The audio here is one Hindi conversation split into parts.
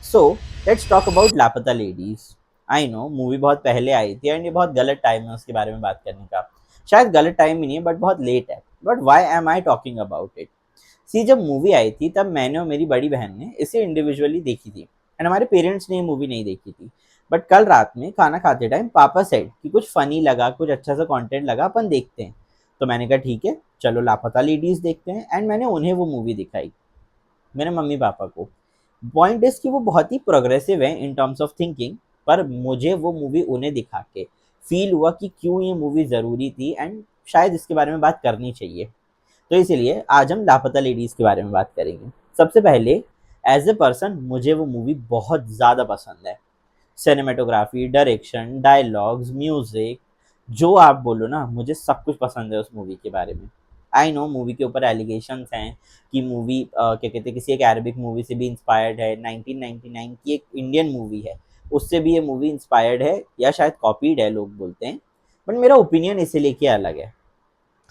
सो लेट्स टॉक अबाउट लापता लेडीज। आई नो मूवी बहुत पहले आई थी एंड ये बहुत गलत टाइम है उसके बारे में बात करने का। शायद गलत टाइम ही नहीं है बट बहुत लेट है। But why am I talking about it? See, जब मूवी आई थी तब मैंने और मेरी बड़ी बहन ने इसे इंडिविजुअली देखी थी एंड हमारे पेरेंट्स ने ये मूवी नहीं देखी थी। बट कल रात में खाना खाते टाइम पापा सेड कि कुछ फनी लगा, कुछ अच्छा सा कंटेंट लगा, अपन देखते हैं। तो मैंने कहा ठीक है, चलो लापता लेडीज देखते हैं एंड मैंने उन्हें वो मूवी दिखाई, मेरे मम्मी पापा को। पॉइंट इज कि वो बहुत ही प्रोग्रेसिव है इन टर्म्स ऑफ थिंकिंग। पर मुझे वो मूवी उन्हें दिखा के फील हुआ कि क्यों ये मूवी ज़रूरी थी एंड शायद इसके बारे में बात करनी चाहिए। तो इसीलिए आज हम लापता लेडीज़ के बारे में बात करेंगे। सबसे पहले, एज ए पर्सन मुझे वो मूवी बहुत ज़्यादा पसंद है। सिनेमेटोग्राफी, डायरेक्शन, डायलॉग्स, म्यूजिक, जो आप बोलो ना, मुझे सब कुछ पसंद है उस मूवी के बारे में। आई नो मूवी के ऊपर एलिगेशंस हैं कि मूवी क्या कहते हैं, किसी एक अरबिक मूवी से भी इंस्पायर्ड है। 1999 की एक इंडियन मूवी है, उससे भी ये मूवी इंस्पायर्ड है या शायद कॉपीड है, लोग बोलते हैं। बट मेरा ओपिनियन इसे लेके अलग है।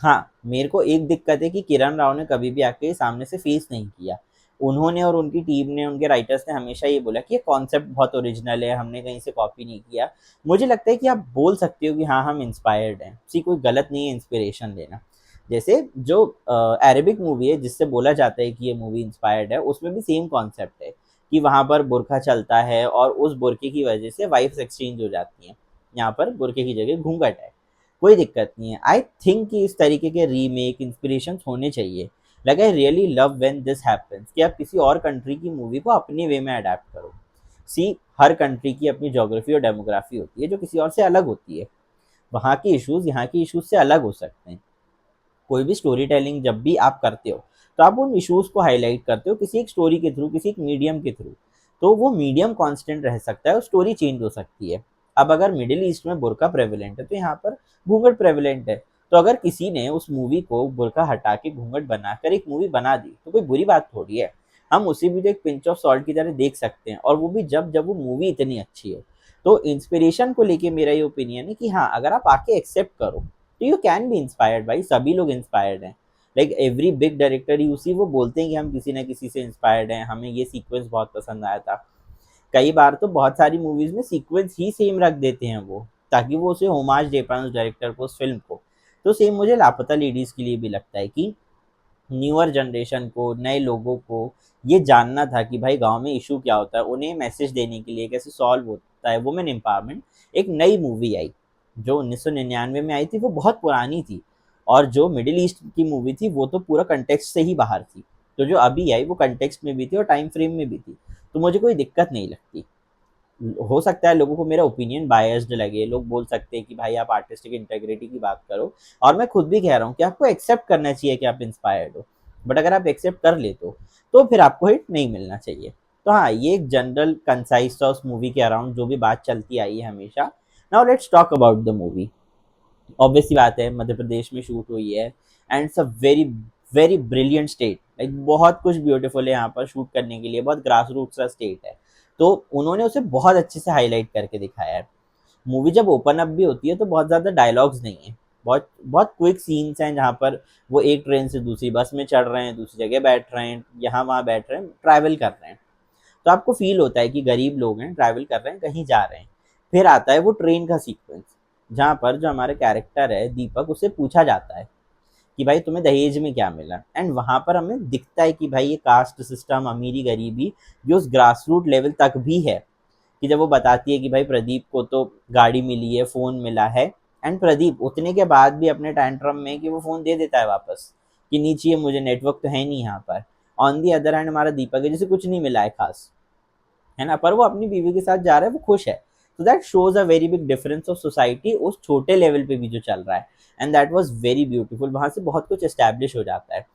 हाँ, मेरे को एक दिक्कत है कि किरण राव ने कभी भी आके सामने से फेस नहीं किया। उन्होंने और उनकी टीम ने, उनके राइटर्स ने हमेशा ये बोला कि ये कॉन्सेप्ट बहुत ओरिजिनल है, हमने कहीं से कॉपी नहीं किया। मुझे लगता है कि आप बोल सकते हो कि हाँ, हम इंस्पायर्ड हैं। सी, कोई गलत नहीं है इंस्पिरेशन लेना। जैसे जो अरेबिक मूवी है जिससे बोला जाता है कि ये मूवी इंस्पायर्ड है, उसमें भी सेम कॉन्सेप्ट है कि वहाँ पर बुरखा चलता है और उस बुरखे की वजह से वाइफ्स एक्सचेंज हो जाती हैं। यहाँ पर बुरखे की जगह घूंघट है। कोई दिक्कत नहीं है। आई थिंक कि इस तरीके के रीमेक इंस्पिरेशन होने चाहिए। Like I really love when this happens कि आप किसी और कंट्री की मूवी को अपने वे में अडेप्ट करो। सी, हर कंट्री की अपनी ज्योग्राफी और डेमोग्राफी होती है जो किसी और से अलग होती है। वहाँ के इश्यूज यहाँ के इश्यूज से अलग हो सकते हैं। कोई भी स्टोरी टेलिंग जब भी आप करते हो तो आप उन इश्यूज को हाईलाइट करते हो किसी एक स्टोरी के थ्रू, किसी एक मीडियम के थ्रू। तो वो मीडियम कांस्टेंट रह सकता है और स्टोरी चेंज हो सकती है। अब अगर मिडिल ईस्ट में बुरका प्रेवलेंट है तो यहाँ पर घूंघट प्रेवलेंट है। तो अगर किसी ने उस मूवी को बुरका हटा के घूंघट बनाकर एक मूवी बना दी तो कोई बुरी बात थोड़ी है। हम उसे भी तो एक पिंच ऑफ सॉल्ट की तरह देख सकते हैं, और वो भी जब जब वो मूवी इतनी अच्छी हो। तो इंस्पिरेशन को लेके मेरा ये ओपिनियन है कि हाँ, अगर आप आके एक्सेप्ट करो तो यू कैन बी इंस्पायर्ड। भाई, सभी लोग इंस्पायर्ड हैं। Like every big director you see, वो बोलते हैं कि हम किसी ना किसी से इंस्पायर्ड हैं, हमें ये सीक्वेंस बहुत पसंद आया था। कई बार तो बहुत सारी मूवीज में सीक्वेंस ही सेम रख देते हैं वो, ताकि वो उसे होमाज दे पाए उस डायरेक्टर को, उस फिल्म को। तो सेम मुझे लापता लेडीज के लिए भी लगता है कि न्यूअर जनरेशन को, नए लोगों को ये जानना था कि भाई गांव में इशू क्या होता है, उन्हें मैसेज देने के लिए कैसे सॉल्व होता है वुमेन एम्पावरमेंट। एक नई मूवी आई जो 1999 में आई थी, वो बहुत पुरानी थी। और जो मिडिल ईस्ट की मूवी थी वो तो पूरा कंटेक्स्ट से ही बाहर थी। तो जो अभी आई वो कंटेक्स्ट में भी थी और टाइम फ्रेम में भी थी। तो मुझे कोई दिक्कत नहीं लगती। हो सकता है लोगों को मेरा ओपिनियन बायस्ड लगे, लोग बोल सकते हैं कि भाई आप आर्टिस्टिक इंटेग्रिटी की बात करो। और मैं खुद भी कह रहा हूँ कि आपको एक्सेप्ट करना चाहिए कि आप इंस्पायर्ड हो। बट अगर आप एक्सेप्ट कर लेते हो तो फिर आपको हिट नहीं मिलना चाहिए। तो हाँ, ये एक जनरल कंसाइज था उस मूवी के अराउंड जो भी बात चलती आई है हमेशा। Now let's talk about the movie. Obviously बात है, मध्य प्रदेश में शूट हुई है and it's a very very brilliant state. Like बहुत कुछ ब्यूटीफुल है यहाँ पर शूट करने के लिए, बहुत ग्रास रूट सा स्टेट है। तो उन्होंने उसे बहुत अच्छे से हाईलाइट करके दिखाया है। मूवी जब ओपन अप भी होती है तो बहुत ज़्यादा डायलॉग्स नहीं है, बहुत बहुत क्विक सीन्स हैं जहाँ पर वो एक ट्रेन से दूसरी बस में चढ़ रहे हैं, दूसरी जगह बैठ रहे हैं, यहाँ वहाँ बैठ रहे हैं, ट्रैवल कर रहे हैं। तो आपको फील होता है कि गरीब लोग हैं, ट्रैवल कर रहे हैं, कहीं जा रहे हैं। फिर आता है वो ट्रेन का सीक्वेंस जहाँ पर जो हमारे कैरेक्टर है दीपक, उसे पूछा जाता है कि भाई तुम्हें दहेज में क्या मिला। एंड वहाँ पर हमें दिखता है कि भाई ये कास्ट सिस्टम, अमीरी गरीबी ये उस ग्रास रूट लेवल तक भी है। कि जब वो बताती है कि भाई प्रदीप को तो गाड़ी मिली है, फ़ोन मिला है, एंड प्रदीप उतने के बाद भी अपने टैंट्रम में कि वो फ़ोन दे देता है वापस कि नहीं चाहिए मुझे, नेटवर्क तो है नहीं यहाँ पर। ऑन दी अदर हैंड हमारा दीपक है जिसे कुछ नहीं मिला है खास, है ना, पर वो अपनी बीवी के साथ जा रहा है, वो खुश है। तो that shows a very big difference of society उस छोटे लेवल पे भी जो चल रहा है। And that was very beautiful. वहाँ से बहुत कुछ एस्टैब्लिश हो जाता है।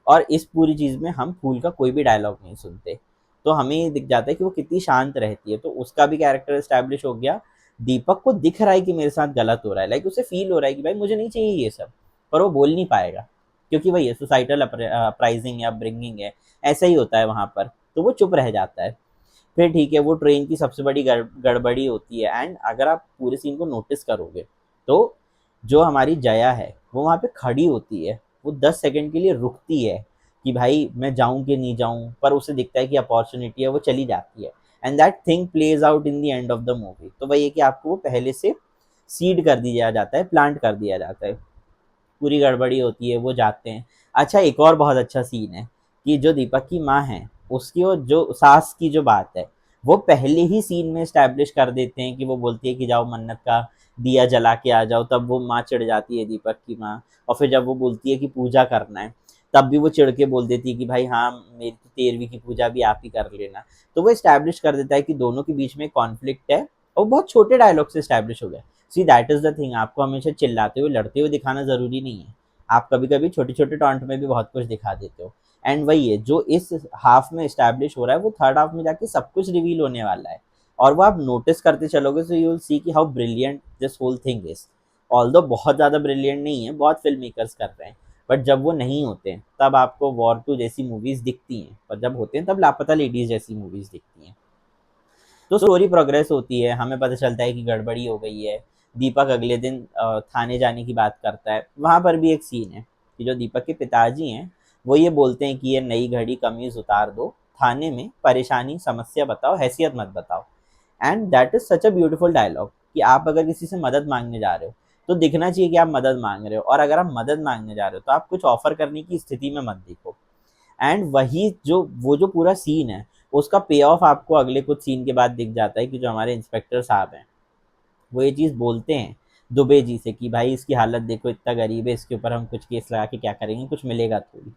और इस पूरी चीज़ में हम फूल का कोई भी डायलॉग नहीं सुनते। तो हमें ये दिख जाता है कि वो कितनी शांत रहती है। तो उसका भी कैरेक्टर एस्टैब्लिश हो गया। दीपक को दिख रहा है कि मेरे साथ गलत हो रहा है, लाइक उसे फील हो रहा है कि भाई मुझे नहीं चाहिए ये सब। पर वो बोल नहीं पाएगा क्योंकि वही है, सोसाइटल अपराइजिंग या अपब्रिंगिंग है, ऐसा ही होता है वहाँ पर। तो वो चुप रह जाता है। फिर ठीक है, वो ट्रेन की सबसे बड़ी गड़बड़ी होती है। एंड अगर आप पूरे सीन को नोटिस करोगे तो जो हमारी जया है वो वहाँ पे खड़ी होती है, वो 10 सेकंड के लिए रुकती है कि भाई मैं जाऊं कि नहीं जाऊं, पर उसे दिखता है कि अपॉर्चुनिटी है, वो चली जाती है। And that thing plays out in the end of the movie. तो वही है कि आपको वो पहले से सीड कर दिया जाता है, प्लांट कर दिया जाता है, पूरी गड़बड़ी होती है, वो जाते हैं। अच्छा, एक और बहुत अच्छा सीन है कि जो दीपक की माँ है, उसकी और जो सास की जो बात है, वो पहले ही सीन में स्टैब्लिश कर देते हैं कि वो बोलती है कि जाओ मन्नत का दिया जला के आ जाओ, तब वो माँ चिढ़ जाती है दीपक की माँ। और फिर जब वो बोलती है कि पूजा करना है, तब भी वो चिढ़ के बोल देती है कि भाई हाँ, मेरी तो 13वीं की पूजा भी आप ही कर लेना। तो वो स्टैब्लिश कर देता है कि दोनों के बीच में कॉन्फ्लिक्ट है, और बहुत छोटे डायलॉग से स्टैब्लिश हो गया। See that is the thing, आपको हमेशा चिल्लाते हुए लड़ते हुए दिखाना जरूरी नहीं है, आप कभी कभी छोटे छोटे टॉन्ट में भी बहुत कुछ दिखा देते हो। एंड वही है जो इस हाफ में स्टैब्लिश हो रहा है, वो थर्ड हाफ में जाके सब कुछ रिवील होने वाला है। और वो आप नोटिस करते चलोगे तो यू विल सी कि how brilliant this whole thing is. Although बहुत ज़्यादा ब्रिलियंट नहीं है, बहुत फिल्म मेकर्स कर रहे हैं, बट जब वो नहीं होते हैं तब आपको वॉर 2 जैसी मूवीज़ दिखती हैं, और जब होते हैं तब लापता लेडीज़ जैसी मूवीज़ दिखती हैं। तो स्टोरी प्रोग्रेस होती है, हमें पता चलता है कि गड़बड़ी हो गई है। दीपक अगले दिन थाने जाने की बात करता है। वहाँ पर भी एक सीन है कि जो दीपक के पिताजी हैं, वो ये बोलते हैं कि ये नई घड़ी कमीज उतार दो, थाने में परेशानी समस्या बताओ, हैसियत मत बताओ। And that is such a beautiful dialogue कि आप अगर किसी से मदद मांगने जा रहे हो तो दिखना चाहिए कि आप मदद मांग रहे हो, और अगर आप मदद मांगने जा रहे हो तो आप कुछ ऑफर करने की स्थिति में मत दिखो। एंड वही जो वो जो पूरा सीन है, उसका पे ऑफ आपको अगले कुछ सीन के बाद दिख जाता है कि जो हमारे इंस्पेक्टर साहब हैं, वो ये चीज़ बोलते हैं दुबे जी से कि भाई इसकी हालत देखो, इतना गरीब है, इसके ऊपर हम कुछ केस लगा के क्या करेंगे, कुछ मिलेगा थोड़ी।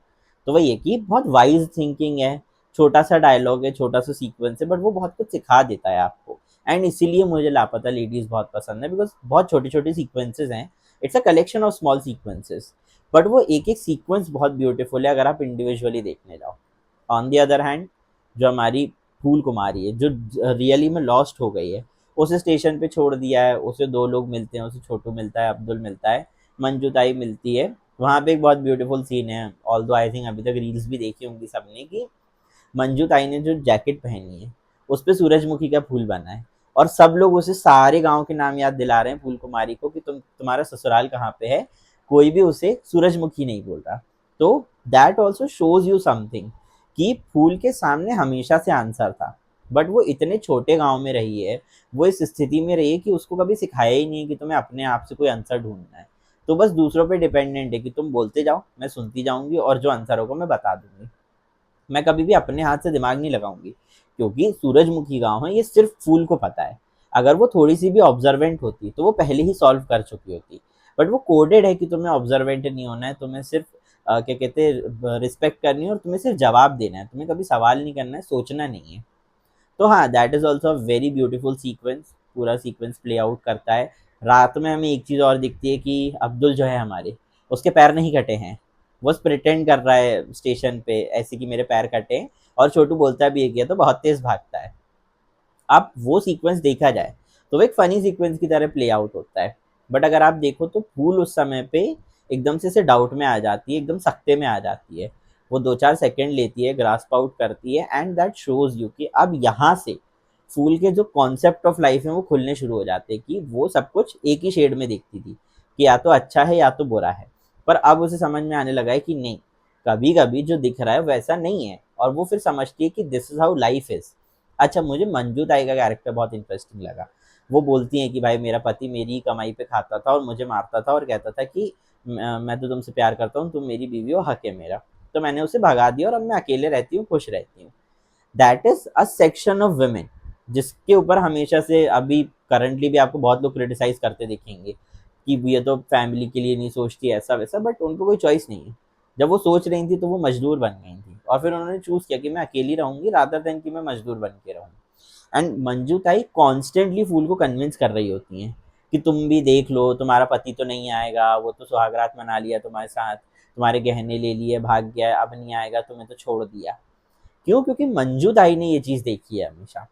तो वही है कि बहुत वाइज थिंकिंग है, छोटा सा डायलॉग है, छोटा सा सीक्वेंस है, बट वो बहुत कुछ सिखा देता है आपको। एंड इसीलिए मुझे लापता लेडीज़ बहुत पसंद है, बिकॉज बहुत छोटे छोटे सीक्वेंसेज हैं। It's a collection of small sequences, but वो एक एक सीक्वेंस बहुत ब्यूटीफुल है अगर आप इंडिविजुअली देखने जाओ। ऑन द अदर हैंड, जो हमारी फूल कुमारी है, जो रियली में लॉस्ट हो गई है, उसे स्टेशन पे छोड़ दिया है, उसे दो लोग मिलते हैं, उसे छोटू मिलता है, अब्दुल मिलता है, मंजू ताई मिलती है। वहाँ पे एक बहुत ब्यूटीफुल सीन है, ऑल दो आई थिंक अभी तक रील्स भी देखी होंगी सबने, कि मंजू ताई ने जो जैकेट पहनी है उस पर सूरजमुखी का फूल बना है, और सब लोग उसे सारे गांव के नाम याद दिला रहे हैं फूल कुमारी को कि तुम्हारा ससुराल कहाँ पे है, कोई भी उसे सूरजमुखी नहीं बोल रहा। तो that also shows you something कि फूल के सामने हमेशा से आंसर था, बट वो इतने छोटे गांव में रही है, वो इस स्थिति में रही है कि उसको कभी सिखाया ही नहीं कि तुम्हें अपने आप से कोई आंसर ढूंढना है। तो बस दूसरों पे डिपेंडेंट है कि तुम बोलते जाओ, मैं सुनती जाऊंगी, और जो आंसर होगा मैं बता दूंगी। मैं कभी भी अपने हाथ से दिमाग नहीं लगाऊंगी, क्योंकि सूरजमुखी गांव है, ये सिर्फ फूल को पता है। अगर वो थोड़ी सी भी ऑब्जर्वेंट होती तो वो पहले ही सॉल्व कर चुकी होती, बट वो कोडेड है कि तुम्हें ऑब्जर्वेंट नहीं होना है, तुम्हें सिर्फ क्या कहते हैं, रिस्पेक्ट करनी है, और तुम्हें सिर्फ जवाब देना है, तुम्हें कभी सवाल नहीं करना है, सोचना नहीं है। तो हाँ, that is also very beautiful sequence, पूरा सीक्वेंस प्ले आउट करता है। रात में हमें एक चीज़ और दिखती है कि अब्दुल जो है हमारे, उसके पैर नहीं कटे हैं, वो प्रिटेंड कर रहा है स्टेशन पे ऐसे कि मेरे पैर कटे हैं, और छोटू बोलता भी है कि ये तो बहुत तेज भागता है। अब वो सीक्वेंस देखा जाए तो वो एक फनी सीक्वेंस की तरह प्ले आउट होता है, बट अगर आप देखो तो फूल उस समय पे एकदम से डाउट में आ जाती है, एकदम सख्ते में आ जाती है। वो 2-4 सेकंड लेती है, ग्रास्प आउट करती है, एंड दैट शोज यू कि अब यहाँ से फूल के जो कॉन्सेप्ट ऑफ लाइफ है वो खुलने शुरू हो जाते हैं, कि वो सब कुछ एक ही शेड में देखती थी कि या तो अच्छा है या तो बुरा है, पर अब उसे समझ में आने लगा है कि नहीं, कभी कभी जो दिख रहा है वैसा नहीं है, और वो फिर समझती है कि this is how life is. अच्छा, मुझे मंजू ताई का कैरेक्टर बहुत इंटरेस्टिंग लगा। वो बोलती हैं कि भाई मेरा पति मेरी ही कमाई पे खाता था और मुझे मारता था और कहता था कि मैं तो तुमसे प्यार करता हूँ, तुम मेरी बीवी हो, हक है मेरा। तो मैंने उसे भगा दिया और अब मैं अकेले रहती हूँ, खुश रहती हूँ। That is a section of women जिसके ऊपर हमेशा से अभी करंटली भी आपको बहुत लोग क्रिटिसाइज करते दिखेंगे कि ये तो फैमिली के लिए नहीं सोचती, ऐसा वैसा, बट उनको कोई चॉइस नहीं है। जब वो सोच रही थी तो वो मजदूर बन गई थी, और फिर उन्होंने चूज किया कि मैं अकेली रहूंगी रादर देन कि मैं मजदूर बन के रहूँ। एंड मंजू ताई कॉन्स्टेंटली फूल को कन्विंस कर रही होती हैं कि तुम भी देख लो, तुम्हारा पति तो नहीं आएगा, वो तो सुहागरात मना लिया तुम्हारे साथ, तुम्हारे गहने ले लिए, भाग गया, अब नहीं आएगा, तुम्हें तो छोड़ दिया। क्यों? क्योंकि मंजू ताई ने ये चीज़ देखी है हमेशा।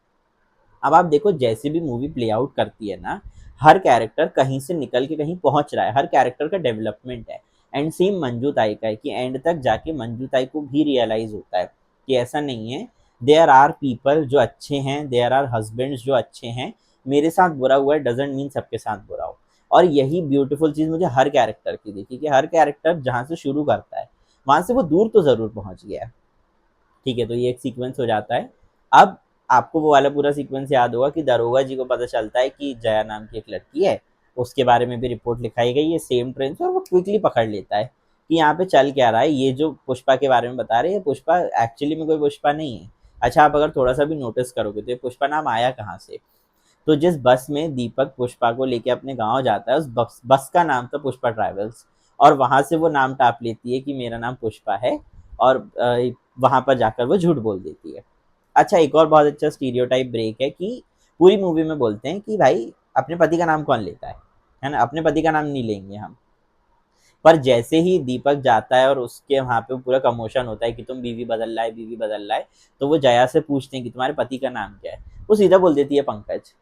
अब आप देखो जैसे भी मूवी प्ले आउट करती है ना, हर कैरेक्टर कहीं से निकल के कहीं पहुंच रहा है, हर कैरेक्टर का डेवलपमेंट है। एंड सेम मंजू ताई का है कि एंड तक जाके मंजू ताई को भी रियलाइज होता है कि ऐसा नहीं है, देयर आर पीपल जो अच्छे हैं, देयर आर हस्बैंड्स जो अच्छे हैं, मेरे साथ बुरा हुआ है डजेंट मीन सबके साथ बुरा हो। और यही ब्यूटीफुल चीज़ मुझे हर कैरेक्टर की दिखी कि हर कैरेक्टर जहाँ से शुरू करता है वहाँ से वो दूर तो ज़रूर पहुँच गया है। ठीक है, तो ये एक सीक्वेंस हो जाता है। अब आपको वो वाला पूरा सीक्वेंस याद होगा कि दरोगा जी को पता चलता है कि जया नाम की एक लड़की है, उसके बारे में भी रिपोर्ट लिखाई गई है सेम ट्रेन से, और वो क्विकली पकड़ लेता है कि यहाँ पे चल क्या रहा है। ये जो पुष्पा के बारे में बता रहे हैं, पुष्पा एक्चुअली में कोई पुष्पा नहीं है। अच्छा, आप अगर थोड़ा सा भी नोटिस करोगे तो ये पुष्पा नाम आया कहाँ से। तो जिस बस में दीपक पुष्पा को लेके अपने गांव जाता है, उस बस का नाम था पुष्पा ट्रैवल्स, और वहां से वो नाम टाप लेती है कि मेरा नाम पुष्पा है, और वहां पर जाकर वो झूठ बोल देती है। अच्छा, एक और बहुत अच्छा स्टीरियोटाइप ब्रेक है कि पूरी मूवी में बोलते हैं कि भाई अपने पति का नाम कौन लेता है ना, अपने पति का नाम नहीं लेंगे हम। पर जैसे ही दीपक जाता है और उसके वहां पे पूरा कमोशन होता है कि तुम बीवी बदल लाए, बीवी बदल लाए, तो वो जया से पूछते हैं कि तुम्हारे पति का नाम क्या है, वो सीधा बोल देती है पंकज।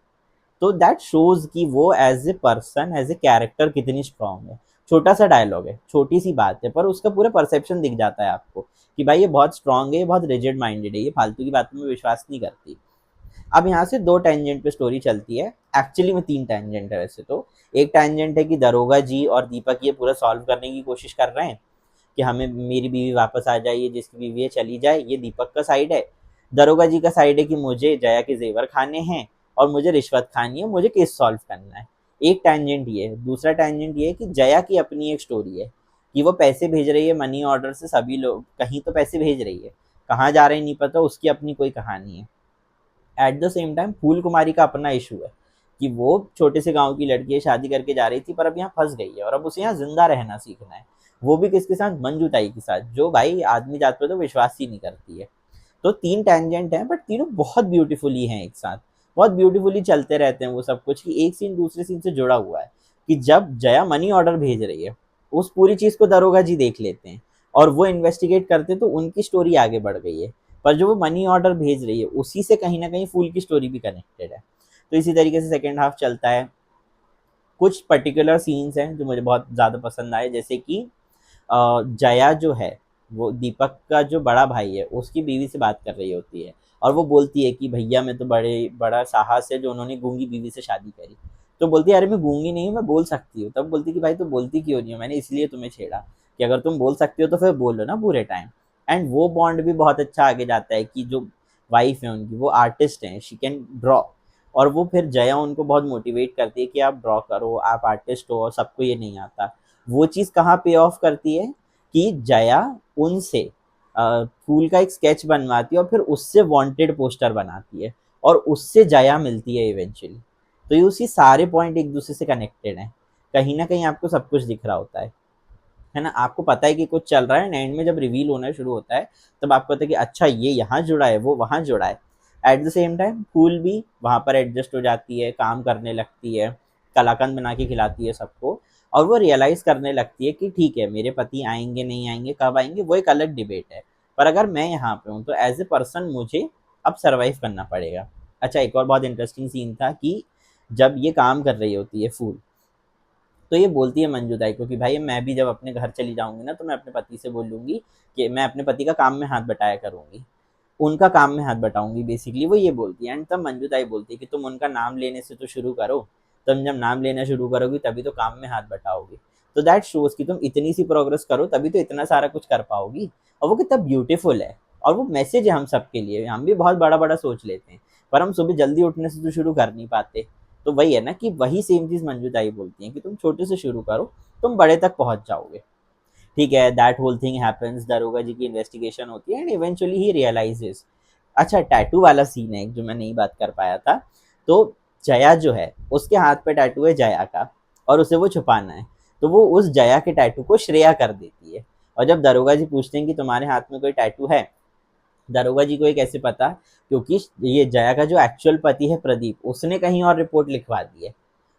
तो दैट शोज कि वो as a person, as a character कितनी स्ट्रांग है। छोटा सा डायलॉग है, छोटी सी बात है, पर उसका पूरा परसेप्शन दिख जाता है आपको कि भाई ये बहुत स्ट्रांग है, ये बहुत रिजिड माइंडेड है, ये फालतू की बातों में विश्वास नहीं करती। अब यहाँ से दो टेंजेंट पे स्टोरी चलती है, एक्चुअली में तीन टेंजेंट है वैसे तो। एक टेंजेंट है कि दरोगा जी और दीपक ये पूरा सॉल्व करने की कोशिश कर रहे हैं कि हमें मेरी बीवी वापस आ जाए, ये जिसकी बीवी है चली जाए, ये दीपक का साइड है। दरोगा जी का साइड है कि मुझे जया के जेवर खाने हैं और मुझे रिश्वत खानी है, मुझे केस सॉल्व करना है। एक टेंजेंट ये है। दूसरा टेंजेंट ये है कि जया की अपनी एक स्टोरी है कि वो पैसे भेज रही है मनी ऑर्डर से, सभी लोग कहीं तो पैसे भेज रही है, कहाँ जा रहे हैं नहीं पता, उसकी अपनी कोई कहानी है। एट द सेम टाइम फूल कुमारी का अपना इशू है कि वो छोटे से गांव की लड़की है, शादी करके जा रही थी, पर अब यहाँ फंस गई है और अब उसे यहाँ जिंदा रहना सीखना है। वो भी किसके साथ, मंजू ताई के साथ, जो भाई आदमी जात पे तो विश्वास ही नहीं करती है। तो तीन टेंजेंट हैं, बट तीनों बहुत ब्यूटीफुली हैं एक साथ, बहुत ब्यूटीफुली चलते रहते हैं वो सब कुछ, कि एक सीन दूसरे सीन से जुड़ा हुआ है। कि जब जया मनी ऑर्डर भेज रही है, उस पूरी चीज को दरोगा जी देख लेते हैं और वो इन्वेस्टिगेट करते, तो उनकी स्टोरी आगे बढ़ गई है। पर जो वो मनी ऑर्डर भेज रही है, उसी से कहीं ना कहीं फूल की स्टोरी भी कनेक्टेड है। तो इसी तरीके से सेकेंड हाफ चलता है। कुछ पर्टिकुलर सीन्स हैं जो मुझे बहुत ज़्यादा पसंद आए, जैसे कि जया जो है, वो दीपक का जो बड़ा भाई है उसकी बीवी से बात कर रही होती है, और वो बोलती है कि भैया मैं तो बड़ा साहस है जो उन्होंने गूंगी बीवी से शादी करी। तो बोलती है अरे मैं गूंगी नहीं हूँ, मैं बोल सकती हूँ। तब बोलती कि भाई तुम बोलती क्यों नहीं हो, मैंने इसलिए तुम्हें छेड़ा कि अगर तुम बोल सकती हो तो फिर बोलो ना पूरे टाइम। एंड वो बॉन्ड भी बहुत अच्छा आगे जाता है कि जो वाइफ है उनकी, वो आर्टिस्ट हैं, शी कैन ड्रॉ, और वो फिर जया उनको बहुत मोटिवेट करती है कि आप ड्रॉ करो, आप आर्टिस्ट हो और सबको ये नहीं आता। वो चीज़ कहाँ पे ऑफ करती है कि जया उनसे फूल का एक स्केच बनवाती है और फिर उससे वांटेड पोस्टर बनाती है, और उससे जया मिलती है इवेंचुअली। तो ये उसी सारे पॉइंट एक दूसरे से कनेक्टेड हैं, कहीं ना कहीं आपको सब कुछ दिख रहा होता है ना, आपको पता है कि कुछ चल रहा है, एंड में जब रिवील होना शुरू होता है तब आपको पता है कि अच्छा ये यहाँ जुड़ा है, वो वहाँ जुड़ा है। एट द सेम टाइम फूल भी वहाँ पर एडजस्ट हो जाती है, काम करने लगती है, कलाकंद बना के खिलाती है सबको, और वो रियलाइज़ करने लगती है कि ठीक है मेरे पति आएंगे नहीं आएंगे, कब आएंगे वो एक अलग डिबेट है, पर अगर मैं यहाँ पे हूँ तो एज ए पर्सन मुझे अब सर्वाइव करना पड़ेगा। अच्छा, एक और बहुत इंटरेस्टिंग सीन था कि जब ये काम कर रही होती है फूल, तो ये बोलती है मंजू दाई को कि भाई मैं भी जब अपने घर चली जाऊंगी ना, तो मैं अपने पति से बोलूंगी कि मैं अपने पति का काम में हाथ बटाया करूंगी, उनका काम में हाथ बटाऊंगी, बेसिकली वो ये बोलती है। एंड तब मंजू दाई बोलती है कि तुम उनका नाम लेने से तो शुरू करो, तुम जब नाम लेना शुरू करोगी तभी तो काम में हाथ बटाओगी। तो दैट शोज कि तुम इतनी सी प्रोग्रेस करो तभी तो इतना सारा कुछ कर पाओगी, और वो कितना ब्यूटीफुल है। और वो मैसेज है हम सबके लिए, हम भी बहुत बड़ा बड़ा सोच लेते हैं, पर हम सुबह जल्दी उठने से तो शुरू कर नहीं पाते। तो वही है ना कि वही सेम चीज़ मंजू दाई बोलती हैं कि तुम छोटे से शुरू करो, तुम बड़े तक पहुंच जाओगे। ठीक है, दैट होल थिंग हैपेंस, दरोगा जी की इन्वेस्टिगेशन होती है एंड इवेंचुअली ही रियलाइजेस। अच्छा, टैटू वाला सीन है जो मैं नहीं बात कर पाया था। तो जया जो है उसके हाथ पे टैटू है जया का, और उसे वो छुपाना है, तो वो उस जया के टैटू को श्रेया कर देती है। और जब दरोगा जी पूछते हैं कि तुम्हारे हाथ में कोई टैटू है, दरोगा जी को ये कैसे पता, क्योंकि ये जया का जो एक्चुअल पति है प्रदीप, उसने कहीं और रिपोर्ट लिखवा दी है।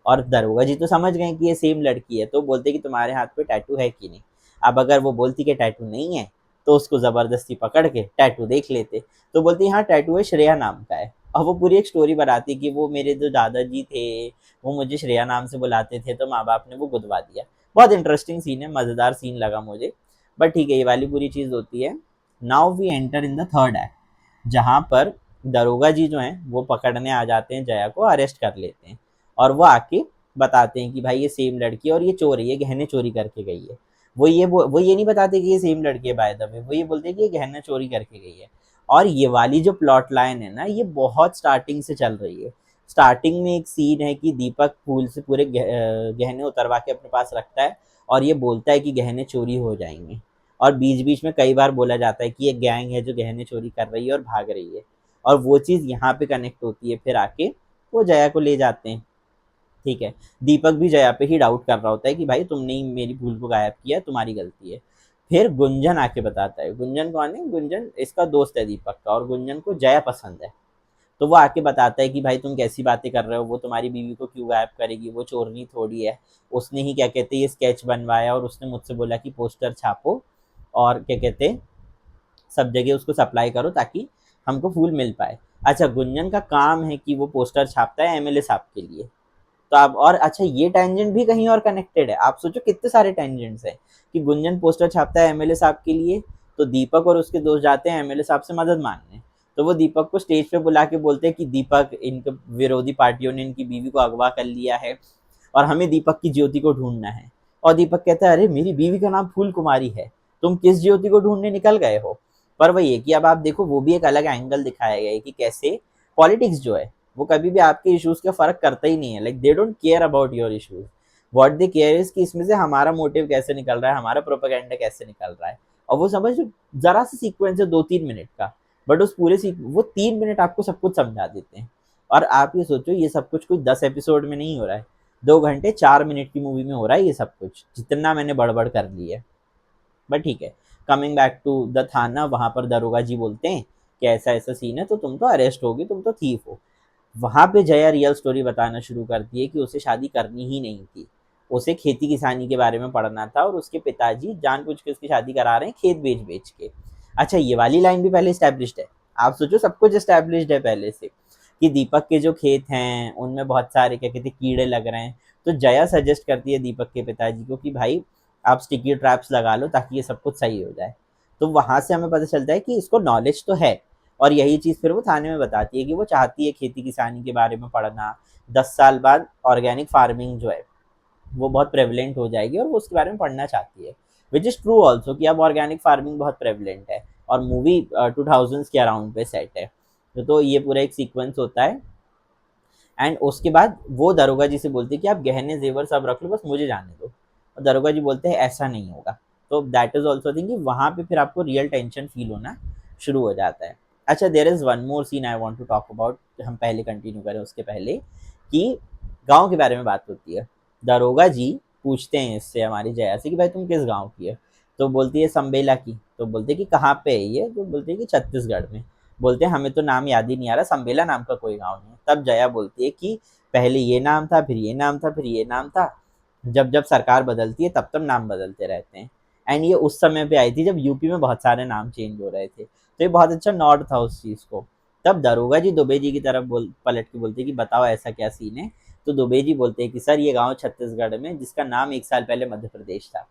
और दरोगा जी तो समझ गए कि ये सेम लड़की है, तो बोलते कि तुम्हारे हाथ पे टैटू है कि नहीं। अब अगर वो बोलती कि टैटू नहीं है, तो उसको जबरदस्ती पकड़ के टैटू देख लेते। तो बोलती हाँ टैटू है, श्रेया नाम का है। और वो पूरी एक स्टोरी बनाती कि वो मेरे जो दादाजी थे वो मुझे श्रेया नाम से बुलाते थे, तो माँ बाप ने वो गुदवा दिया। बहुत इंटरेस्टिंग सीन है, मज़ेदार सीन लगा मुझे। बट ठीक है, ये वाली पूरी चीज़ होती है। Now we enter in the third act, जहाँ पर दरोगा जी जो हैं वो पकड़ने आ जाते हैं, जया को अरेस्ट कर लेते हैं, और वो आके बताते हैं कि भाई ये सेम लड़की है और ये चोर है, ये गहने चोरी करके गई है। वो ये नहीं बताते कि ये सेम लड़की है बाय द वे, वो ये बोलते हैं कि ये गहने चोरी करके गई है। और ये वाली जो प्लॉट लाइन है ना, ये बहुत स्टार्टिंग से चल रही है। स्टार्टिंग में एक सीन है कि दीपक फूल से पूरे गहने उतरवा के अपने पास रखता है और ये बोलता है कि गहने चोरी हो जाएंगे। और बीच बीच में कई बार बोला जाता है कि ये गैंग है जो गहने चोरी कर रही है और भाग रही है। और वो चीज़ यहाँ पे कनेक्ट होती है, फिर आके वो जया को ले जाते हैं। ठीक है। दीपक भी जया पे ही डाउट कर रहा होता है कि भाई तुमने ही मेरी फूल को गायब किया, तुम्हारी गलती है। फिर गुंजन आके बताता है। गुंजन कौन है? गुंजन इसका दोस्त है दीपक का, और गुंजन को जया पसंद है। तो वो आके बताता है कि भाई तुम कैसी बातें कर रहे हो, वो तुम्हारी बीवी को क्यों गायब करेगी, वो चोरनी थोड़ी है। उसने ही क्या कहते हैं ये स्केच बनवाया, और उसने मुझसे बोला कि पोस्टर छापो और क्या कहते हैं सब जगह उसको सप्लाई करो ताकि हमको फूल मिल पाए। अच्छा, गुंजन का काम है कि वो पोस्टर छापता है एमएलए साहब के लिए। तो आप और अच्छा, ये टेंजेंट भी कहीं और कनेक्टेड है। आप सोचो कितने सारे टेंजेंट्स हैं कि गुंजन पोस्टर छापता है एमएलए साहब के लिए, तो दीपक और उसके दोस्त जाते हैं एमएलए साहब से मदद मांगने। तो वो दीपक को स्टेज पे बुला के बोलते हैं कि दीपक, इनके विरोधी पार्टियों ने इनकी बीवी को अगवा कर लिया है और हमें दीपक की ज्योति को ढूंढना है। और दीपक कहता है अरे मेरी बीवी का नाम फूल कुमारी है, तुम किस ज्योति को ढूंढने निकल गए हो। पर वही है कि अब आप देखो वो भी एक अलग एंगल दिखाया गया है कि कैसे पॉलिटिक्स जो है वो कभी भी आपके इश्यूज का फर्क करता ही नहीं है। Like they don't care about your issues, what they care is कि इसमें से हमारा मोटिव कैसे निकल रहा है, हमारा प्रोपेगेंडा कैसे निकल रहा है। और वो समझ जरा सा सीक्वेंस है 2-3 मिनट का, बट उस पूरे वो 3 मिनट आपको सब कुछ समझा देते हैं। और आप ये सोचो ये सब कुछ कोई 10 एपिसोड में नहीं हो रहा है, 2 घंटे 4 मिनट की मूवी में हो रहा है ये सब कुछ, जितना मैंने बड़बड़ कर ली है। बट ठीक है, कमिंग बैक टू द थाना, वहां पर दरोगा जी बोलते हैं कि ऐसा ऐसा सीन है, तो तुम तो अरेस्ट होगी, तुम तो थीफ हो। वहां पे जया रियल स्टोरी बताना शुरू करती है कि उसे शादी करनी ही नहीं थी, उसे खेती किसानी के बारे में पढ़ना था, और उसके पिताजी जानबूझ के उसकी शादी करा रहे हैं खेत बेच बेच के। अच्छा, ये वाली लाइन भी पहले स्टैब्लिश्ड है। आप सोचो सब कुछ स्टैब्लिश्ड है पहले से कि दीपक के जो खेत हैं उनमें बहुत सारे क्या कहते हैं कीड़े लग रहे हैं। तो जया सजेस्ट करती है दीपक के पिताजी को कि भाई आप स्टिकी ट्रैप्स लगा लो ताकि ये सब कुछ सही हो जाए। तो वहां से हमें पता चलता है कि इसको नॉलेज तो है। और यही चीज़ फिर वो थाने में बताती है कि वो चाहती है खेती किसानी के बारे में पढ़ना। 10 साल बाद ऑर्गेनिक फार्मिंग जो है वो बहुत प्रेवलेंट हो जाएगी और वो उसके बारे में पढ़ना चाहती है। विच इज़ ट्रू ऑल्सो कि अब ऑर्गेनिक फार्मिंग बहुत प्रेवलेंट है, और मूवी 2000s के अराउंड पे सेट है। तो ये पूरा एक सीक्वेंस होता है। एंड उसके बाद वो दरोगा जी से बोलती है कि आप गहने जेवर सब रख लो, बस मुझे जाने दो। और दरोगा जी बोलते हैं ऐसा नहीं होगा। तो दैट इज ऑल्सो थिंग कि वहाँ पे फिर आपको रियल टेंशन फील होना शुरू हो जाता है। अच्छा, there is one more scene I want to talk about, हम पहले कंटिन्यू करें उसके पहले, कि गाँव के बारे में बात होती है। दरोगा जी पूछते हैं इससे, हमारी जया से, कि भाई तुम किस गाँव की है। तो बोलती है संबेला की। तो बोलते हैं कि कहाँ पे है ये। तो बोलते हैं कि छत्तीसगढ़ में। बोलते हैं हमें तो नाम याद ही नहीं आ रहा, संबेला नाम का कोई गाँव नहीं है। तब जया बोलती है कि पहले ये नाम था, फिर ये नाम था, फिर ये नाम था, जब जब सरकार बदलती है तब तब नाम बदलते रहते हैं। एंड ये उस समय पे आई थी जब यूपी में बहुत सारे नाम चेंज हो रहे थे, तो ये बहुत अच्छा नॉट था उस चीज़ को। तब दरोगा जी दुबे जी की तरफ पलट के बोलते कि बताओ ऐसा क्या सीन है। तो दुबे जी बोलते हैं कि सर ये गांव छत्तीसगढ़ में जिसका नाम 1 साल पहले मध्य प्रदेश था,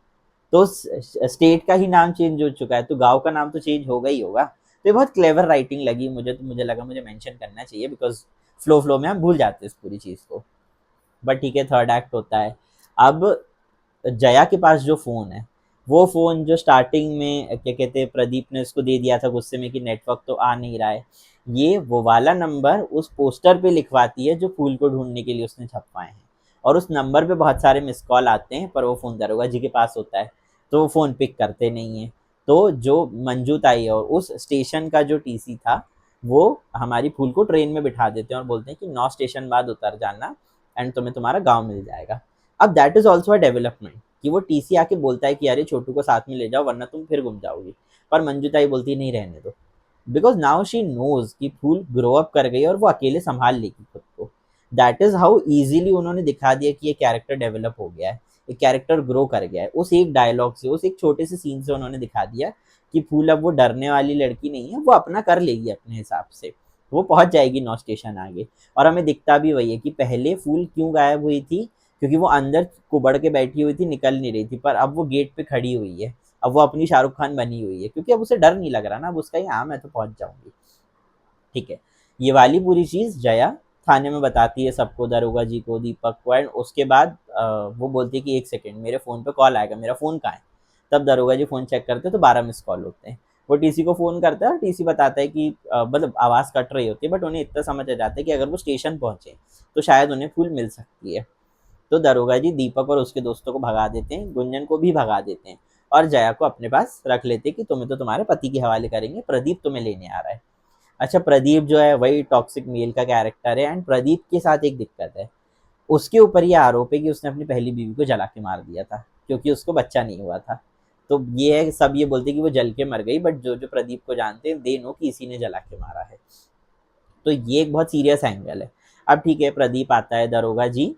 तो स्टेट का ही नाम चेंज हो चुका है, तो गांव का नाम तो चेंज होगा ही होगा। तो ये बहुत क्लेवर राइटिंग लगी मुझे, तो मुझे लगा मुझे मेंशन करना चाहिए, बिकॉज फ्लो फ्लो में हम भूल जाते हैं इस पूरी चीज़ को। बट ठीक है, थर्ड एक्ट होता है। अब जया के पास जो फ़ोन है, वो फ़ोन जो स्टार्टिंग में क्या कहते हैं प्रदीप ने उसको दे दिया था गुस्से में कि नेटवर्क तो आ नहीं रहा है, ये वो वाला नंबर उस पोस्टर पे लिखवाती है जो फूल को ढूंढने के लिए उसने छपवाए हैं। और उस नंबर पे बहुत सारे मिस कॉल आते हैं, पर वो फ़ोन दरोगा जी के पास होता है, तो वो फ़ोन पिक करते नहीं हैं। तो जो मंजू ताई है और उस स्टेशन का जो टीसी था, वो हमारी फूल को ट्रेन में बिठा देते हैं और बोलते हैं कि 9 स्टेशन बाद उतर जाना एंड तुम्हें तुम्हारा गाँव मिल जाएगा। अब that is also a development कि वो टीसी आके बोलता है कि अरे छोटू को साथ में ले जाओ वरना तुम फिर गुम जाओगी। पर मंजू ताई बोलती है नहीं, रहने दो, बिकॉज नाउ शी नोज कि फूल ग्रो अप कर गई और वो अकेले संभाल लेगी खुद को। दैट इज हाउ इजीली उन्होंने दिखा दिया कि ये कैरेक्टर डेवलप हो गया है, ये कैरेक्टर ग्रो कर गया है। उस एक डायलॉग से, उस एक छोटे से सीन से उन्होंने दिखा दिया कि फूल अब वो डरने वाली लड़की नहीं है, वो अपना कर लेगी अपने हिसाब से, वो पहुंच जाएगी 9 स्टेशन आगे। और हमें दिखता भी वही है कि पहले फूल क्यों गायब हुई थी, क्योंकि वो अंदर कुबड़ के बैठी हुई थी, निकल नहीं रही थी, पर अब वो गेट पे खड़ी हुई है। अब वो अपनी शाहरुख खान बनी हुई है, क्योंकि अब उसे डर नहीं लग रहा ना, अब उसका ही हाँ मैं तो पहुंच जाऊंगी। ठीक है, ये वाली पूरी चीज़ जया थाने में बताती है सबको, दरोगा जी को, दीपक को। एंड उसके बाद वो बोलती है कि 1 सेकेंड मेरे फ़ोन पे कॉल आएगा, मेरा फ़ोन कहाँ है। तब दरोगा जी फ़ोन चेक करते हैं तो 12 मिस कॉल होते हैं। वो टीसी को फ़ोन करता है और टीसी बताता है कि मतलब आवाज़ कट रही होती है, बट उन्हें इतना समझ आ जाता है कि अगर वो स्टेशन पहुँचे तो शायद उन्हें फूल मिल सकती है। तो दरोगा जी दीपक और उसके दोस्तों को भगा देते हैं, गुंजन को भी भगा देते हैं और जया को अपने पास रख लेते हैं कि तुम्हें तो तुम्हारे पति के हवाले करेंगे, प्रदीप तुम्हें लेने आ रहा है। अच्छा, प्रदीप जो है वही टॉक्सिक मेल का कैरेक्टर है, एंड प्रदीप के साथ एक दिक्कत है, उसके ऊपर ये आरोप है कि उसने अपनी पहली बीवी को जला के मार दिया था क्योंकि उसको बच्चा नहीं हुआ था। तो ये है, सब ये बोलते हैं कि वो जल के मर गई, बट जो जो प्रदीप को जानते हैं दे नो कि इसी ने जला के मारा है। तो ये एक बहुत सीरियस एंगल है। अब ठीक है, प्रदीप आता है, दरोगा जी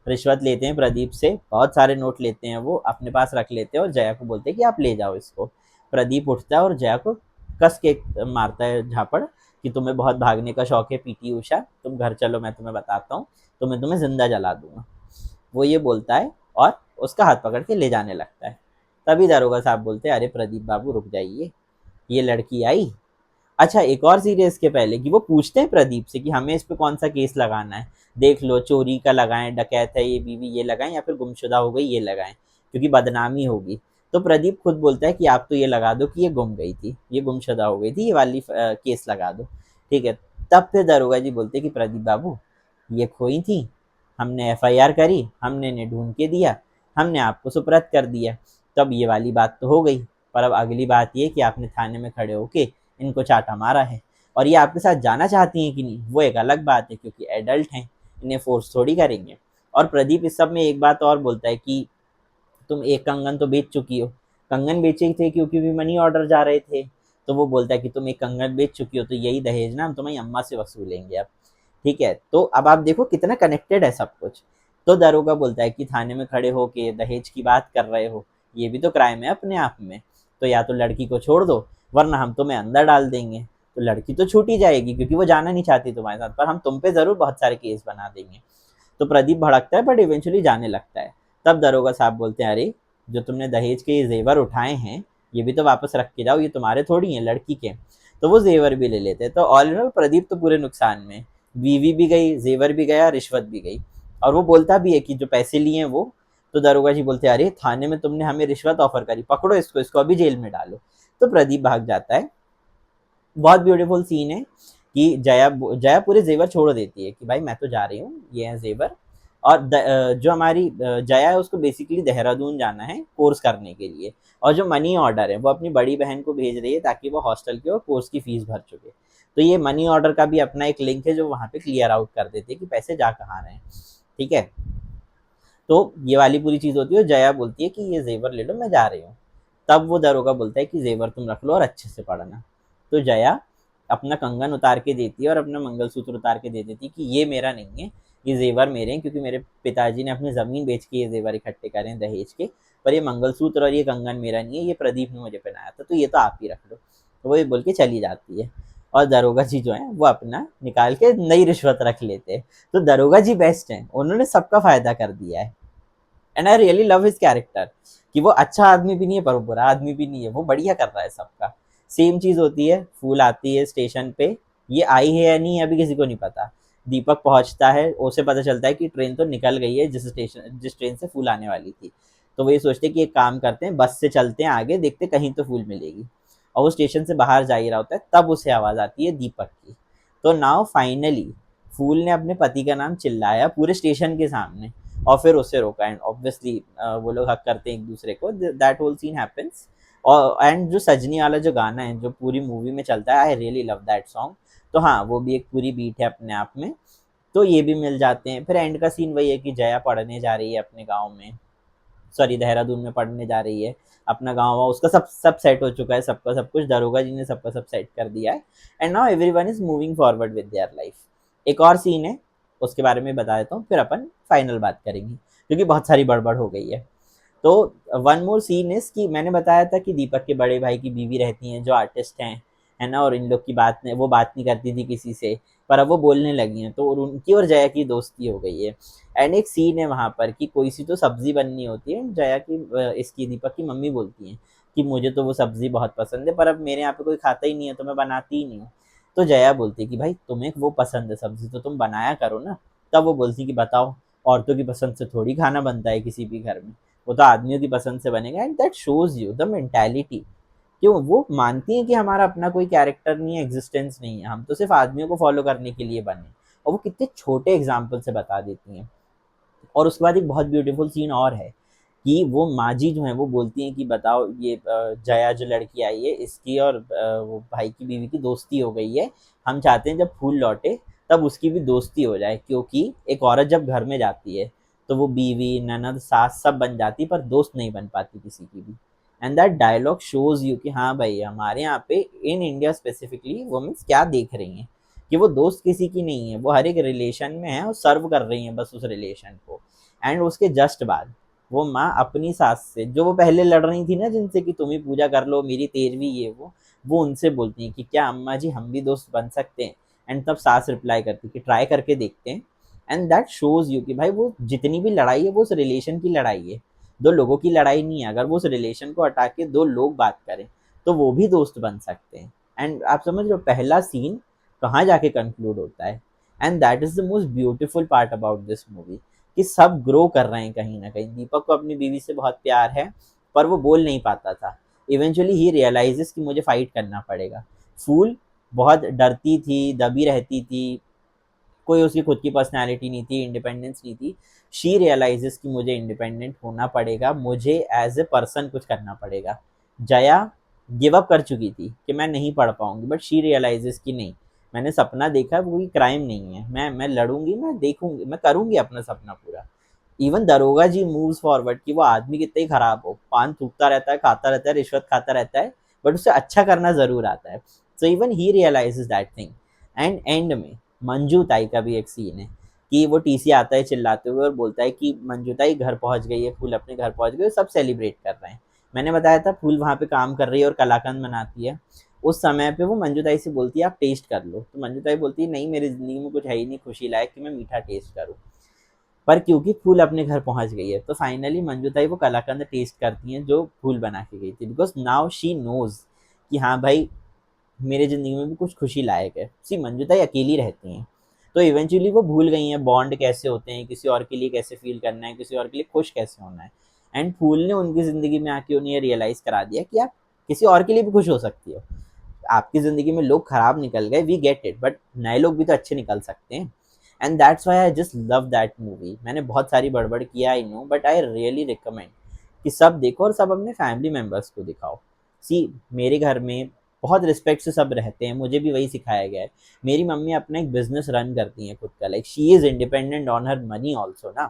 रिश्वत लेते हैं प्रदीप से, बहुत सारे नोट लेते हैं, वो अपने पास रख लेते हैं और जया को बोलते हैं कि आप ले जाओ इसको। प्रदीप उठता है और जया को कस के मारता है झापड़ कि तुम्हें बहुत भागने का शौक है पीटी उषा, तुम घर चलो, मैं तुम्हें बताता हूँ, तो मैं तुम्हें जिंदा जला दूंगा। वो ये बोलता है और उसका हाथ पकड़ के ले जाने लगता है। तभी दारोगा साहब बोलते हैं, अरे प्रदीप बाबू रुक जाइए, ये लड़की आई। अच्छा, एक और सीरियस के पहले कि वो पूछते हैं प्रदीप से कि हमें इस पे कौन सा केस लगाना है, देख लो चोरी का लगाएं, डकैत है ये बीवी ये लगाएं, या फिर गुमशुदा हो गई ये लगाएं, क्योंकि बदनामी होगी। तो प्रदीप खुद बोलता है कि आप तो ये लगा दो कि ये गुम गई थी, ये गुमशुदा हो गई थी, ये वाली केस लगा दो। ठीक है। तब फिर दरोगा जी बोलते हैं कि प्रदीप बाबू ये खोई थी, हमने एफआईआर करी, हमने इन्हें ढूंढ के दिया, हमने आपको सुपुर्द कर दिया। तब ये वाली बात तो हो गई, पर अब अगली बात ये कि आपने थाने में खड़े होके इनको चाटा मारा है, और ये आपके साथ जाना चाहती हैं कि नहीं वो एक अलग बात है, क्योंकि एडल्ट हैं, इन्हें फोर्स थोड़ी करेंगे। और प्रदीप इस सब में एक बात और बोलता है कि तुम एक कंगन तो बेच चुकी हो, कंगन बेचे थे क्योंकि भी मनी ऑर्डर जा रहे थे। तो वो बोलता है कि तुम एक कंगन बेच चुकी हो, तो यही दहेज ना हम तुम्हारी अम्मा से वसूलेंगे अब। ठीक है, तो अब आप देखो कितना कनेक्टेड है सब कुछ। तो दारोगा बोलता है कि थाने में खड़े होके दहेज की बात कर रहे हो, ये भी तो क्राइम है अपने आप में, तो या तो लड़की को छोड़ दो वरना हम तुम्हें अंदर डाल देंगे। तो लड़की तो छूट ही जाएगी क्योंकि वो जाना नहीं चाहती तुम्हारे साथ, पर हम तुम पे जरूर बहुत सारे केस बना देंगे। तो प्रदीप भड़कता है बट इवेंचुअली जाने लगता है। तब दारोगा साहब बोलते हैं, अरे जो तुमने दहेज के ये जेवर उठाए हैं ये भी तो वापस रख के जाओ, ये तुम्हारे थोड़ी हैं, लड़की के। तो वो जेवर भी ले लेते हैं। तो ऑल इन ऑल प्रदीप तो पूरे नुकसान में, बीवी भी गई, जेवर भी गया, रिश्वत भी गई। और वो बोलता भी है कि जो पैसे लिए हैं वो। तो दारोगा जी बोलते हैं, अरे थाने में तुमने हमें रिश्वत ऑफर करी, पकड़ो इसको, इसको अभी जेल में डालो। तो प्रदीप भाग जाता है। बहुत ब्यूटीफुल सीन है कि जया जया पूरे जेवर छोड़ देती है कि भाई मैं तो जा रही हूँ, ये है जेवर। और जो हमारी जया है उसको बेसिकली देहरादून जाना है कोर्स करने के लिए, और जो मनी ऑर्डर है वो अपनी बड़ी बहन को भेज रही है ताकि वो हॉस्टल के और कोर्स की फीस भर चुके। तो ये मनी ऑर्डर का भी अपना एक लिंक है जो वहाँ पे क्लियर आउट कर देते हैं कि पैसे जा कहाँ रहे हैं। ठीक है। तो ये वाली पूरी चीज़ होती है और जया बोलती है कि ये जेवर ले लो, मैं जा रही हूँ। तब वो दारोगा बोलता है कि जेवर तुम रख लो और अच्छे से पढ़ना। तो जया अपना कंगन उतार के देती है और अपना मंगलसूत्र उतार के दे देती है कि ये मेरा नहीं है, ये जेवर मेरे हैं, क्योंकि मेरे पिताजी ने अपनी ज़मीन बेच के ये जेवर इकट्ठे करे हैं दहेज के। पर ये मंगलसूत्र और ये कंगन मेरा नहीं है, ये प्रदीप ने मुझे पहनाया था, तो ये तो आप ही रख लो। तो वो ये बोल के चली जाती है। और दारोगा जी जो है वो अपना निकाल के नई रिश्वत रख लेते हैं। तो दारोगा जी बेस्ट हैं, उन्होंने सबका फायदा कर दिया है। And I really love his character कि वो अच्छा आदमी भी नहीं है पर वो बुरा आदमी भी नहीं है, वो बढ़िया कर रहा है सबका। सेम चीज़ होती है, फूल आती है स्टेशन पे, ये आई है या नहीं अभी किसी को नहीं पता। दीपक पहुंचता है, उसे पता चलता है कि ट्रेन तो निकल गई है जिस ट्रेन से फूल आने वाली थी। तो वो ये सोचते हैं कि एक काम करते हैं, बस से चलते हैं आगे, देखते कहीं तो फूल मिलेगी। और वो स्टेशन से बाहर जा ही रहा होता है, तब उसे आवाज़ आती है दीपक की। तो नाउ फाइनली फूल ने अपने पति का नाम चिल्लाया पूरे स्टेशन के सामने और फिर उसे रोका, एंड ऑब्वियसली वो लोग हक करते हैं एक दूसरे को, दैट होल सीन हैपेंस। और एंड जो सजनी वाला जो गाना है जो पूरी मूवी में चलता है, I really love that song. तो हाँ, वो भी एक पूरी बीट है अपने आप में। तो ये भी मिल जाते हैं। फिर एंड का सीन वही है कि जया पढ़ने जा रही है अपने गाँव में, सॉरी देहरादून में पढ़ने जा रही है। अपना गाँव उसका सब सब सेट हो चुका है, सबका सब कुछ दारोगा जी ने सबका सब सेट कर दिया है। And now everyone is moving forward with their life. एक और सीन है, उसके बारे में बता देता हूँ, फिर अपन फाइनल बात करेंगे क्योंकि बहुत सारी बड़बड़ हो गई है। तो वन मोर सीन इज कि मैंने बताया था कि दीपक के बड़े भाई की बीवी रहती हैं जो आर्टिस्ट हैं, है ना, और इन लोग की बात नहीं, वो बात नहीं करती थी किसी से, पर अब वो बोलने लगी हैं, तो उनकी और जया की दोस्ती हो गई है। एंड एक सीन है वहाँ पर कि कोई सी तो सब्जी बननी होती है, जया की इसकी दीपक की मम्मी बोलती हैं कि मुझे तो वो सब्जी बहुत पसंद है, पर अब मेरे यहाँ पे कोई खाता ही नहीं है तो मैं बनाती ही नहीं हूँ। तो जया बोलती है कि भाई तुम्हें वो पसंद है सब्जी तो तुम बनाया करो ना। तब वो बोलती कि बताओ, औरतों की पसंद से थोड़ी खाना बनता है किसी भी घर में, वो तो आदमियों की पसंद से बनेगा। And that shows you the mentality क्यों? वो मानती हैं कि हमारा अपना कोई कैरेक्टर नहीं है, एग्जिस्टेंस नहीं है, हम तो सिर्फ आदमियों को फॉलो करने के लिए बने। और वो कितने छोटे एग्जाम्पल से बता देती हैं। और उसके बाद एक बहुत ब्यूटीफुल सीन और है कि वो माँ जी जो है वो बोलती हैं कि बताओ ये जया जो लड़की आई है इसकी और वो भाई की बीवी की दोस्ती हो गई है, हम चाहते हैं जब फूल लौटे तब उसकी भी दोस्ती हो जाए, क्योंकि एक औरत जब घर में जाती है तो वो बीवी ननद सास सब बन जाती पर दोस्त नहीं बन पाती किसी की भी। And that dialogue shows you कि हाँ भाई हमारे यहाँ पे इन इंडिया स्पेसिफिकली वुमेन्स क्या देख रही हैं कि वो दोस्त किसी की नहीं है, वो हर एक रिलेशन में है और सर्व कर रही हैं बस उस रिलेशन को। एंड उसके जस्ट बाद वो माँ अपनी सास से जो वो पहले लड़ रही थी ना जिनसे कि तुम ही पूजा कर लो मेरी तेरहवीं ये वो उनसे बोलती हैं कि क्या अम्मा जी हम भी दोस्त बन सकते हैं। एंड तब सास रिप्लाई करती कि ट्राई करके देखते हैं। एंड दैट शोज यू कि भाई वो जितनी भी लड़ाई है वो उस रिलेशन की लड़ाई है, दो लोगों की लड़ाई नहीं है। अगर वो उस रिलेशन को हटा के दो लोग बात करें तो वो भी दोस्त बन सकते हैं। एंड आप समझ लो पहला सीन कहाँ जाके कंक्लूड होता है। And that is the most beautiful part about this movie कि सब ग्रो कर रहे हैं कहीं ना कहीं। दीपक को अपनी बीवी से बहुत प्यार है पर वो बोल नहीं पाता था। इवेंचुअली ही रियलाइजेस कि मुझे फाइट करना पड़ेगा। फूल बहुत डरती थी, दबी रहती थी, कोई उसकी खुद की पर्सनैलिटी नहीं थी, इंडिपेंडेंस नहीं थी। शी रियलाइजेस कि मुझे इंडिपेंडेंट होना पड़ेगा, मुझे एज ए पर्सन कुछ करना पड़ेगा। जया गिव अप कर चुकी थी कि मैं नहीं पढ़ पाऊंगी, बट शी रियलाइजेस कि नहीं, मैंने सपना देखा, वो कोई क्राइम नहीं है, मैं लड़ूंगी, मैं देखूंगी, मैं करूंगी अपना सपना पूरा। इवन दरोगा जी मूव्स फॉरवर्ड कि वो आदमी कितना ही खराब हो, पान थूकता रहता है, खाता रहता है, रिश्वत खाता रहता है, बट उसे अच्छा करना जरूर आता है। So even he realizes that thing. And end में मंजू ताई का भी एक सीन है कि वो टीसी आता है चिल्लाते हुए और बोलता है कि मंजू ताई घर पहुंच गई है, फूल अपने घर पहुंच गए, सब सेलिब्रेट कर रहे हैं। मैंने बताया था फूल वहां पे काम कर रही है और कलाकंद बनाती है। उस समय पे वो मंजू ताई से बोलती है आप टेस्ट कर लो, तो मंजू ताई बोलती है नहीं मेरी जिंदगी में कुछ है ही नहीं खुशी लायक कि मैं मीठा टेस्ट करूँ। पर क्योंकि फूल अपने घर पहुंच गई है तो फाइनली मंजू ताई वो कलाकंद टेस्ट करती हैं जो फूल बना के गई थी, बिकॉज नाउ शी नोज कि हाँ भाई मेरे ज़िंदगी में भी कुछ खुशी लायक है। सी मंजू ताई अकेली रहती हैं, तो इवेंचुअली वो भूल गई हैं बॉन्ड कैसे होते हैं, किसी और के लिए कैसे फ़ील करना है, किसी और के लिए खुश कैसे होना है। एंड फूल ने उनकी ज़िंदगी में आके उन्हें ये रियलाइज़ करा दिया कि आप किसी और के लिए भी खुश हो सकती हो। आपकी ज़िंदगी में लोग खराब निकल गए, वी गेट इट, बट नए लोग भी तो अच्छे निकल सकते हैं। And that's why I just love that movie. मैंने बहुत सारी बड़बड़ किया I know, but I really recommend कि सब देखो और सब अपने फैमिली मेम्बर्स को दिखाओ। सी मेरे घर में बहुत रिस्पेक्ट से सब रहते हैं, मुझे भी वही सिखाया गया है। मेरी मम्मी अपना एक बिजनेस रन करती हैं खुद का, like she is independent on her money also ना,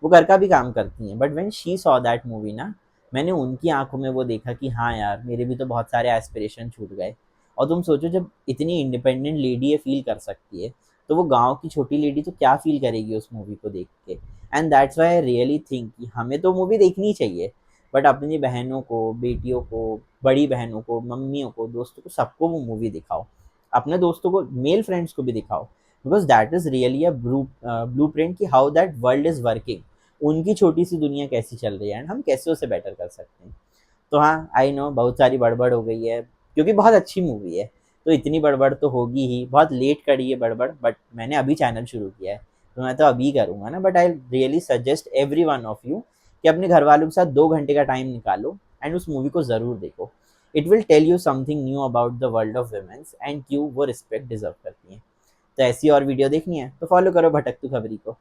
वो घर का भी काम करती हैं। But when she saw that movie ना, मैंने उनकी आंखों में वो देखा कि हाँ यार मेरे भी तो बहुत सारे एस्पिरेशन छूट गए। और तुम सोचो जब इतनी इंडिपेंडेंट लेडी ये फील कर सकती है तो वो गाँव की छोटी लेडी तो क्या फील करेगी उस मूवी को देख के। And that's why I really think कि हमें तो मूवी देखनी चाहिए, बट अपनी बहनों को, बेटियों को, बड़ी बहनों को, मम्मियों को, दोस्तों को, सबको वो मूवी दिखाओ। अपने दोस्तों को, मेल फ्रेंड्स को भी दिखाओ, because that is really a blue print कि how that world is working. उनकी छोटी सी दुनिया कैसी चल रही है एंड हम कैसे उसे बेटर कर सकते हैं। तो हाँ आई नो बहुत सारी बड़बड़ हो गई है क्योंकि बहुत अच्छी मूवी है, तो इतनी बड़बड़ तो होगी ही, बहुत लेट करी है बड़बड़, बट मैंने अभी चैनल शुरू किया है तो मैं तो अभी करूँगा ना। But I really suggest every one of you कि अपने घर वालों के साथ 2 घंटे का टाइम निकालो एंड उस मूवी को ज़रूर देखो। It will tell you something new about the world of womens and क्यों वो रिस्पेक्ट डिजर्व करती हैं। तो ऐसी और वीडियो देखनी है तो फॉलो करो भटकतू खबरी को।